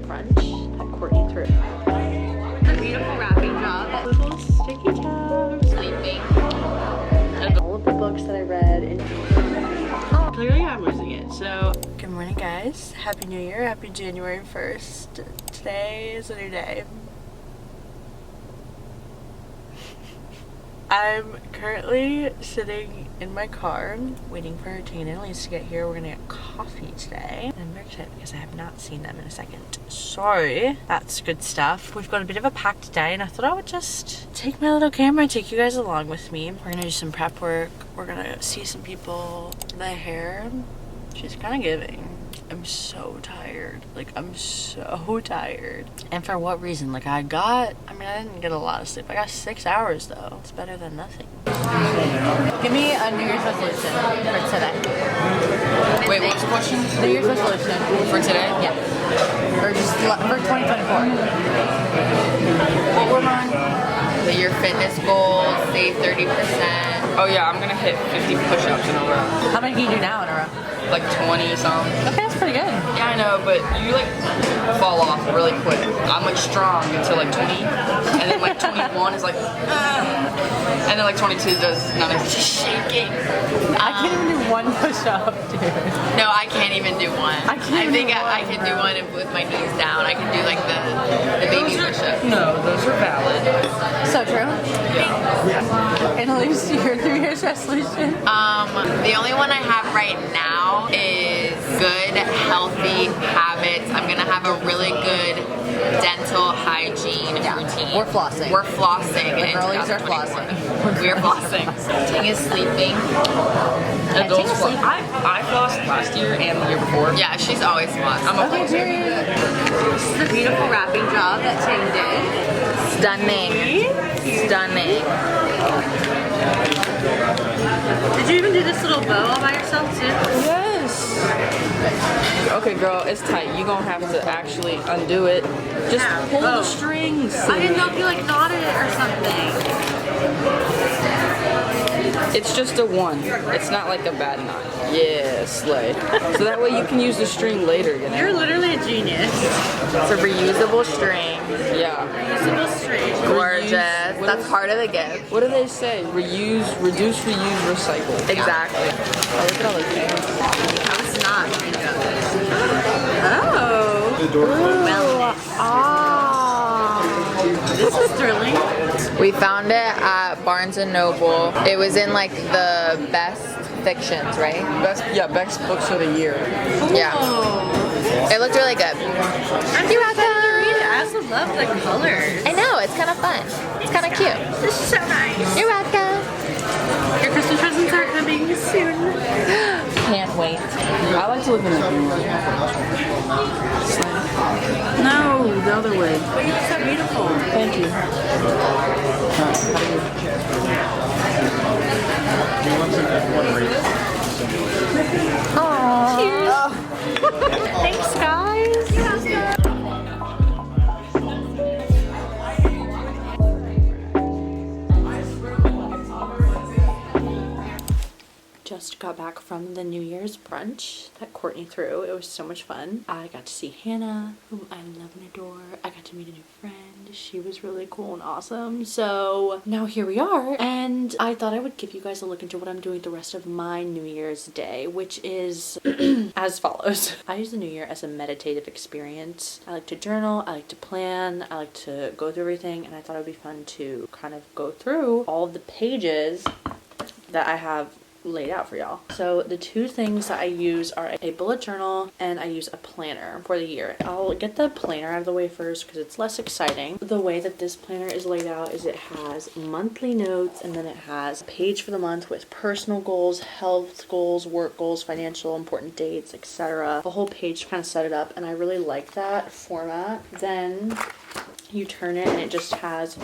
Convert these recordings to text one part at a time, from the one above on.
brunch that Courtney threw. A beautiful wrapping job. Little sticky tabs. Sleeping. All of the books that I read. And oh, clearly I'm losing it. So, good morning, guys. Happy New Year. Happy January 1st. Today is a new day. I'm currently sitting in my car waiting for Tina and Elise to get here. We're gonna get coffee today. And I'm very excited because I have not seen them in a second. So that's good stuff. We've got a bit of a packed day and I thought I would just take my little camera and take you guys along with me. We're gonna do some prep work. We're gonna see some people. The hair, she's kind of giving. I'm so tired. Like, I'm so tired. And for what reason? Like, I didn't get a lot of sleep. I got 6 hours, though. It's better than nothing. Give me a New Year's resolution for today. Wait, what's the question? New Year's resolution. For today? Yeah. Or just for 2024. What were mine? Your fitness goals, save 30%. Oh yeah, I'm gonna hit 50 push-ups in a row. How many can you do now in a row? Like 20 something. Okay, that's pretty good. Yeah, I know, but you like fall off really quick. I'm like strong until like 20, and then like 21 is like, and then like 22 does nothing. Just shaking. I can't even do one push-up, dude. No, I can't even do one. I think I can do one with my knees down. I can do like the baby push-up. No, those are valid. So true. Yeah. And Elise, your 3 years resolution? The only one I have right now is good, healthy habits. I'm gonna have a really good dental hygiene routine. We're flossing. We're flossing. The in girlies are 2024. flossing. We are flossing. Ting is sleeping. Adults floss. I flossed last year and the year before. Yeah, she's always flossed. I'm a flosser. This is a beautiful wrapping job that Ting did. Stunning. Stunning. Did you even do this little bow all by yourself too? Yes. Okay, girl, it's tight. You're gonna have to actually undo it. Just pull the strings. I didn't know if you like knotted it or something. It's just a one. It's not like a bad knot. Yeah, slay. So that way you can use the string later, you know? You're literally a genius. It's a reusable string. Yeah. Reusable string. Gorgeous. Reuse. That's part of the gift. What do they say? Reuse, reduce, reuse, recycle. Exactly. Oh, look at all those things. I'm not. Oh. Wellness. Oh. This is thrilling. We found it at Barnes & Noble. It was in like the best fictions, right? Best books of the year. Yeah. It looked really good. You're welcome. I also love the colors. I know, it's kind of fun. It's kind of cute. This is so nice. You're welcome. Your Christmas presents are coming soon. Can't wait. I like to live in a blue. No, the other way. But you look so beautiful. Thank you. Aww. Thanks, guys. Just got back from the New Year's brunch that Courtney threw. It was so much fun. I got to see Hannah, whom I love and adore. I got to meet a new friend. She was really cool and awesome. So now here we are, and I thought I would give you guys a look into what I'm doing the rest of my New Year's day, which is as follows. I use the New Year as a meditative experience. I like to journal, I like to plan, I like to go through everything, and I thought it would be fun to kind of go through all of the pages that I have laid out for y'all. So the two things that I use are a bullet journal and I use a planner for the year. I'll get the planner out of the way first because it's less exciting. The way that this planner is laid out is it has monthly notes and then it has a page for the month with personal goals, health goals, work goals, financial important dates, etc. The whole page to kind of set it up, and I really like that format. Then you turn it and it just has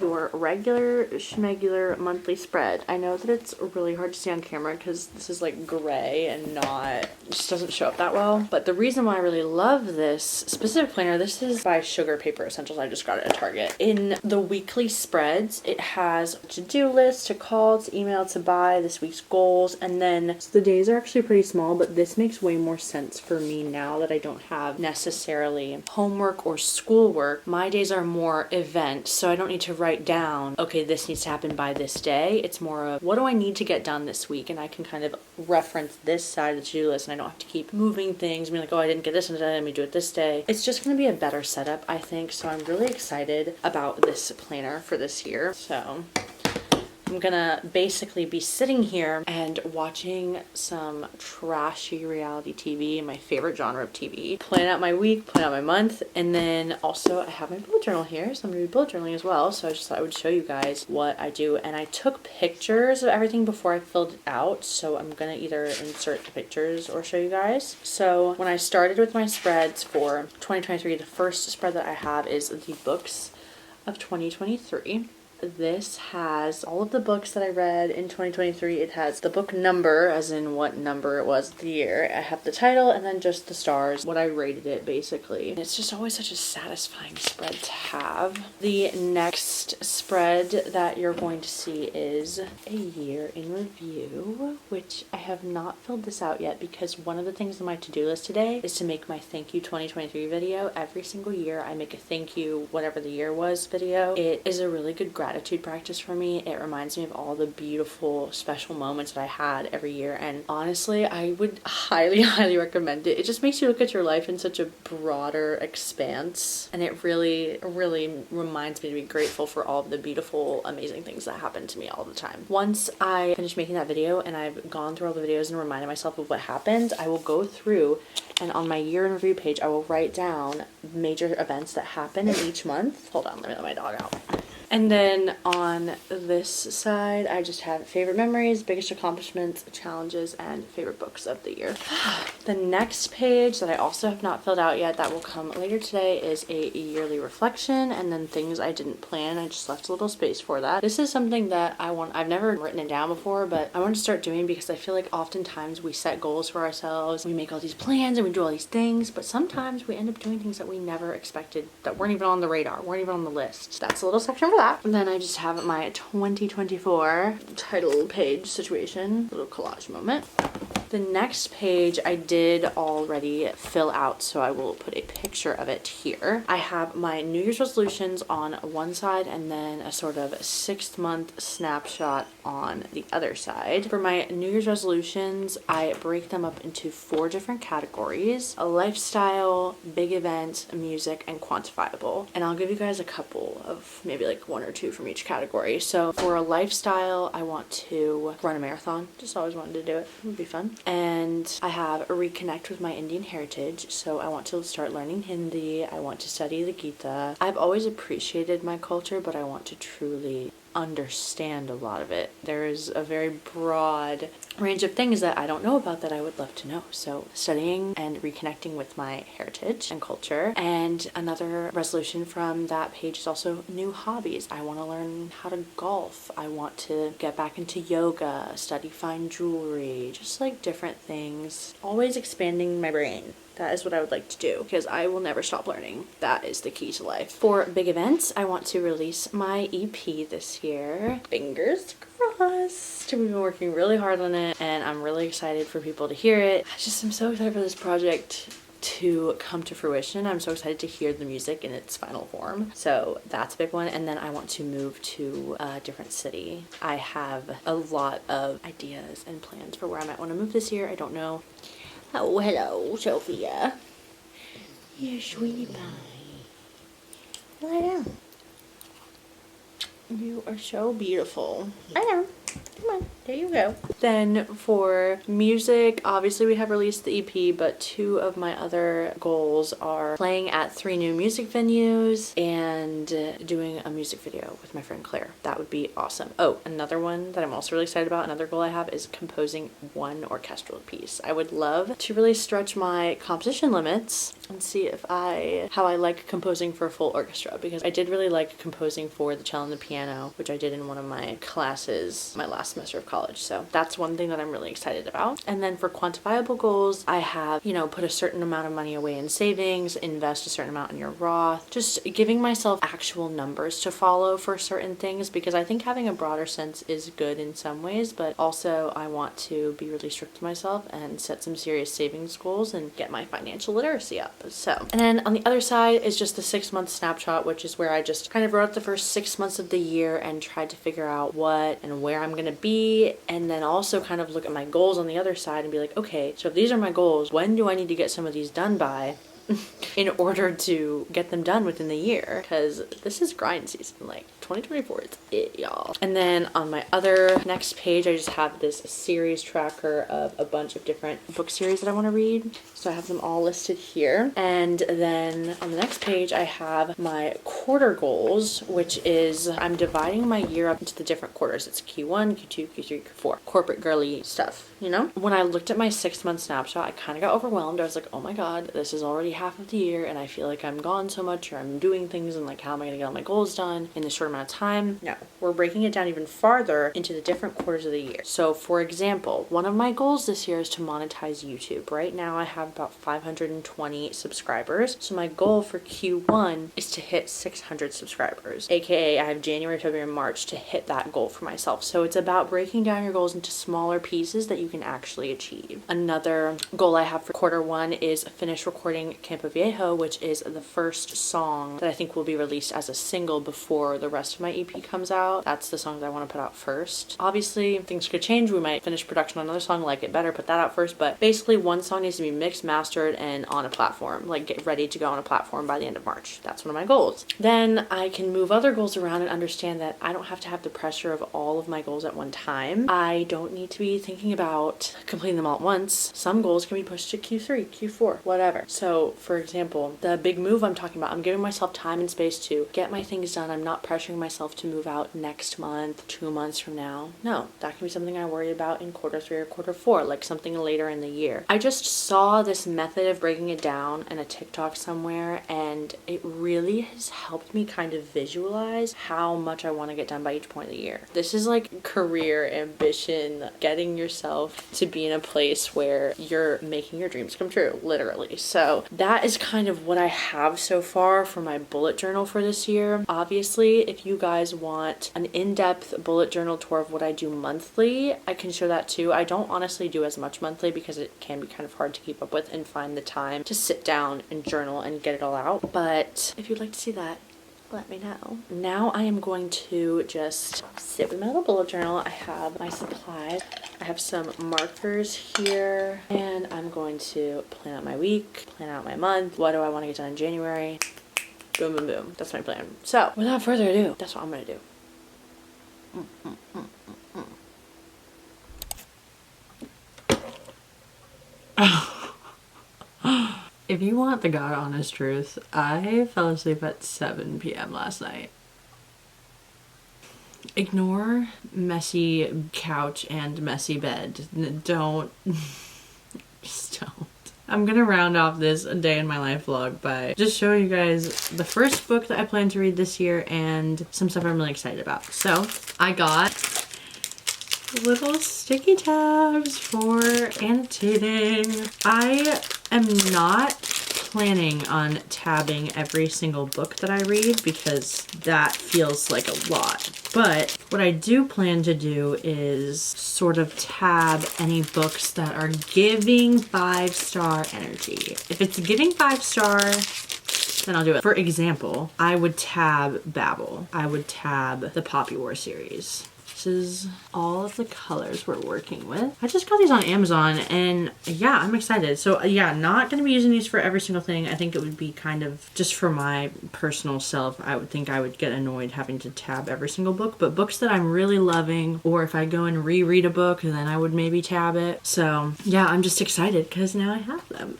your regular schmegular monthly spread. I know that it's really hard to see on camera because this is like gray and not, just doesn't show up that well. But the reason why I really love this specific planner, this is by Sugar Paper Essentials. I just got it at Target. In the weekly spreads, it has a to-do list, to call, to email, to buy, this week's goals, and then so the days are actually pretty small, but this makes way more sense for me now that I don't have necessarily homework or schoolwork. My days are more events, so I don't need to write down, okay, this needs to happen by this day. It's more of, what do I need to get done this week? And I can kind of reference this side of the to-do list, and I don't have to keep moving things, being like, oh, I didn't get this today, let me do it this day. It's just going to be a better setup, I think, so I'm really excited about this planner for this year. So I'm gonna basically be sitting here and watching some trashy reality TV, my favorite genre of TV, plan out my week, plan out my month, and then also I have my bullet journal here, so I'm gonna be bullet journaling as well. So I just thought I would show you guys what I do, and I took pictures of everything before I filled it out, so I'm gonna either insert the pictures or show you guys. So when I started with my spreads for 2023, the first spread that I have is the books of 2023. This has all of the books that I read in 2023. It has the book number, as in what number it was the year. I have the title and then just the stars, what I rated it basically. And it's just always such a satisfying spread to have. The next spread that you're going to see is a year in review, which I have not filled this out yet because one of the things on my to-do list today is to make my thank you 2023 video. Every single year I make a thank you whatever the year was video. It is a really good gratitude practice for me. It reminds me of all the beautiful special moments that I had every year, and honestly I would highly recommend it. It just makes you look at your life in such a broader expanse, and it really reminds me to be grateful for all of the beautiful amazing things that happen to me all the time. Once I finish making that video and I've gone through all the videos and reminded myself of what happened, I will go through and on my year in review page I will write down major events that happen in each month. Hold on, let me let my dog out. And then on this side, I just have favorite memories, biggest accomplishments, challenges, and favorite books of the year. The next page that I also have not filled out yet, that will come later today, is a yearly reflection, and then things I didn't plan. I just left a little space for that. This is something that I've never written it down before, but I want to start doing because I feel like oftentimes we set goals for ourselves, we make all these plans and we do all these things, but sometimes we end up doing things that we never expected, that weren't even on the radar, weren't even on the list. So that's a little section for that. And then I just have my 2024 title page situation, little collage moment. The next page I did already fill out, so I will put a picture of it here. I have my New Year's resolutions on one side and then a sort of 6-month snapshot on the other side. For my New Year's resolutions, I break them up into 4 different categories: a lifestyle, big event, music, and quantifiable. And I'll give you guys a couple of maybe like 1 or 2 from each category. So for a lifestyle, I want to run a marathon. Just always wanted to do it. It would be fun. And I have a reconnect with my Indian heritage, so I want to start learning Hindi. I want to study the Gita. I've always appreciated my culture, but I want to truly understand a lot of it. There is a very broad range of things that I don't know about that I would love to know. So studying and reconnecting with my heritage and culture. And another resolution from that page is also new hobbies. I want to learn how to golf. I want to get back into yoga, study fine jewelry, just like different things. Always expanding my brain. That is what I would like to do because I will never stop learning. That is the key to life. For big events, I want to release my EP this year. Fingers crossed. We've been working really hard on it and I'm really excited for people to hear it. I'm so excited for this project to come to fruition. I'm so excited to hear the music in its final form. So that's a big one. And then I want to move to a different city. I have a lot of ideas and plans for where I might want to move this year. I don't know. Oh, hello, Sophia. You sweetie pie. Lie down. You are so beautiful. I know. Come on, there you go. Then for music, obviously we have released the EP, but 2 of my other goals are playing at 3 new music venues and doing a music video with my friend Claire. That would be awesome. Oh, another one that I'm also really excited about, another goal I have is composing 1 orchestral piece. I would love to really stretch my composition limits and see if how I like composing for a full orchestra, because I did really like composing for the cello and the piano, which I did in one of my classes my last semester of college. So that's one thing that I'm really excited about. And then for quantifiable goals, I have, put a certain amount of money away in savings, invest a certain amount in your Roth, just giving myself actual numbers to follow for certain things, because I think having a broader sense is good in some ways, but also I want to be really strict to myself and set some serious savings goals and get my financial literacy up. So, and then on the other side is just the 6-month snapshot, which is where I just kind of wrote up the first 6 months of the year and tried to figure out what and where I'm gonna be, and then also kind of look at my goals on the other side and be like, okay, so if these are my goals, when do I need to get some of these done by in order to get them done within the year? Because this is grind season, like 2024 is it, y'all. And then on my other next page, I just have this series tracker of a bunch of different book series that I want to read. So I have them all listed here. And then on the next page, I have my quarter goals, which is I'm dividing my year up into the different quarters. It's Q1, Q2, Q3, Q4. Corporate girly stuff, When I looked at my 6-month snapshot, I kind of got overwhelmed. I was like, oh my God, this is already half of the year and I feel like I'm gone so much, or I'm doing things and like, how am I going to get all my goals done in this short amount of time? No, we're breaking it down even farther into the different quarters of the year. So for example, one of my goals this year is to monetize YouTube. Right now I have about 520 subscribers. So my goal for Q1 is to hit 600 subscribers, aka I have January, February, and March to hit that goal for myself. So it's about breaking down your goals into smaller pieces that you can actually achieve. Another goal I have for Q1 is finish recording Campo Viejo, which is the first song that I think will be released as a single before the rest of my EP comes out. That's the song that I want to put out first. Obviously, things could change. We might finish production on another song, like it better, put that out first. But basically, one song needs to be mixed, mastered, and on a platform, like get ready to go on a platform by the end of March. That's one of my goals. Then I can move other goals around and understand that I don't have to have the pressure of all of my goals at one time. I don't need to be thinking about completing them all at once. Some goals can be pushed to Q3, Q4, whatever. So for example, the big move I'm talking about, I'm giving myself time and space to get my things done. I'm not pressuring myself to move out next month, 2 months from now. No, that can be something I worry about in Q3 or Q4, like something later in the year. I just saw this method of breaking it down in a TikTok somewhere, and it really has helped me kind of visualize how much I want to get done by each point of the year. This is like career ambition, getting yourself to be in a place where you're making your dreams come true, literally. So that is kind of what I have so far for my bullet journal for this year. Obviously, if you guys want an in-depth bullet journal tour of what I do monthly, I can show that too. I don't honestly do as much monthly because it can be kind of hard to keep up with and find the time to sit down and journal and get it all out. But if you'd like to see that, let me know. Now I am going to just sit with my little bullet journal. I have my supplies. I have some markers here, and I'm going to plan out my week, plan out my month. What do I want to get done in January? Boom, boom, boom. That's my plan. So without further ado, that's what I'm going to do. If you want the God honest truth, I fell asleep at 7 p.m. last night. Ignore messy couch and messy bed. Don't. Just don't. I'm gonna round off this day in my life vlog by just showing you guys the first book that I plan to read this year and some stuff I'm really excited about. So I got little sticky tabs for annotating. I am not planning on tabbing every single book that I read because that feels like a lot. But what I do plan to do is sort of tab any books that are giving 5-star energy. If it's giving 5-star, then I'll do it. For example, I would tab Babel. I would tab the Poppy War series. This is all of the colors we're working with. I just got these on Amazon and yeah, I'm excited. So yeah, not gonna be using these for every single thing. I think it would be kind of just for my personal self. I would think I would get annoyed having to tab every single book, but books that I'm really loving, or if I go and reread a book, then I would maybe tab it. So yeah, I'm just excited because now I have them.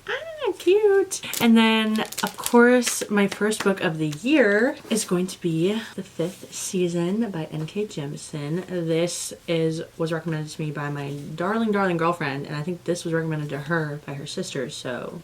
Cute. And then of course my first book of the year is going to be The Fifth Season by N.K. Jemisin. This was recommended to me by my darling girlfriend, and I think this was recommended to her by her sister, so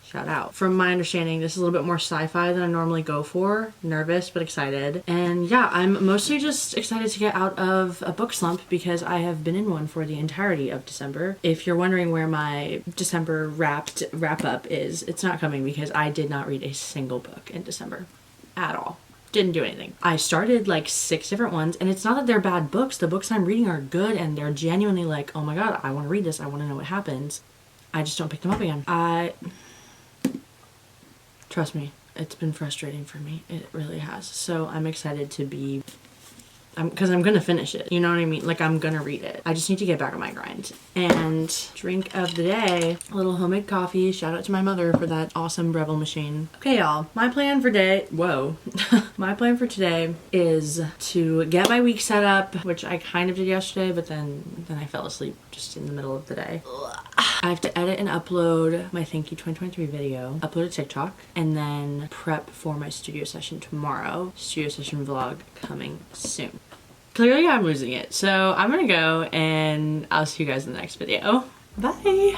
shout out. From my understanding, this is a little bit more sci-fi than I normally go for. Nervous, but excited. And yeah, I'm mostly just excited to get out of a book slump because I have been in one for the entirety of December. If you're wondering where my December wrap up is, it's not coming because I did not read a single book in December at all. Didn't do anything. I started like 6 different ones, and it's not that they're bad books. The books I'm reading are good and they're genuinely like, oh my god, I want to read this. I want to know what happens. I just don't pick them up again. Trust me, it's been frustrating for me. It really has. So I'm excited to be, because I'm gonna finish it. You know what I mean? Like, I'm gonna read it. I just need to get back on my grind. And drink of the day, a little homemade coffee. Shout out to my mother for that awesome Breville machine. Okay, y'all, my plan for my plan for today is to get my week set up, which I kind of did yesterday, but then I fell asleep just in the middle of the day. I have to edit and upload my Thank You 2023 video, upload to TikTok, and then prep for my studio session tomorrow. Studio session vlog coming soon. Clearly I'm losing it, so I'm gonna go and I'll see you guys in the next video. Bye!